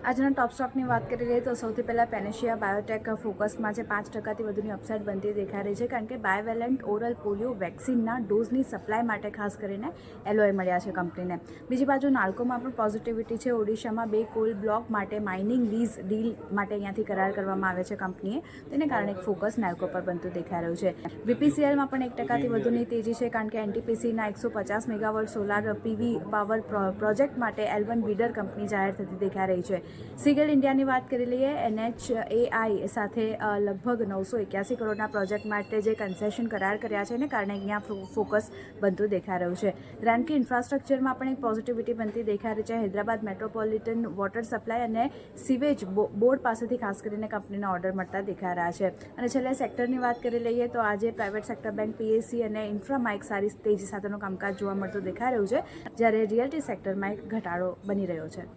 આજના ટોપ સ્ટોકની વાત કરી લઈએ તો સૌથી પહેલાં પેનેશિયા બાયોટેક ફોકસમાં છે 5% વધુની અપસાઇડ બનતી દેખાઈ રહી છે, કારણ કે બાયોવેલેન્ટ ઓરલ પોલિયો વેક્સિનના ડોઝની સપ્લાય માટે ખાસ કરીને એલઓએ મળ્યા છે કંપનીને. બીજી બાજુ નાલ્કોમાં પણ પોઝિટિવિટી છે. ઓડિશામાં 2 કોલ બ્લોક માટે માઇનિંગ લીઝ ડીલ માટે અહીંયાથી કરાર કરવામાં આવે છે કંપનીએ, તેને કારણે એક ફોકસ નાલ્કો પર બનતું દેખાઈ રહ્યું છે. બીપીસીએલમાં પણ 1%થી વધુની તેજી છે, કારણ કે એનટીપીસીના 150 megawatt solar PV power project માટે L1 બીડર કંપની જાહેર થતી દેખાઈ રહી છે. સીગલ ઇન્ડિયાની વાત કરી લઈએ. NHAI સાથે લગભગ 981 કરોડના પ્રોજેક્ટ માટે જે કન્સેશન કરાર કર્યા છે એને કારણે અહીંયા ફોકસ બનતું દેખાઈ રહ્યું છે. રાનકી ઇન્ફ્રાસ્ટ્રક્ચરમાં પણ એક પોઝિટિવિટી બનતી દેખાઈ રહી છે. હૈદરાબાદ મેટ્રોપોલિટન વોટર સપ્લાય અને સીવેજ બોર્ડ પાસેથી ખાસ કરીને કંપનીના ઓર્ડર મળતા દેખાઈ રહ્યા છે. અને છેલ્લે સેક્ટરની વાત કરી લઈએ તો આજે પ્રાઇવેટ સેક્ટર બેંક PSE અને ઇન્ફ્રામાં એક સારી તેજી સાથેનું કામકાજ જોવા મળતું દેખાઈ રહ્યું છે, જ્યારે રિયલ્ટી સેક્ટરમાં એક ઘટાડો બની રહ્યો છે.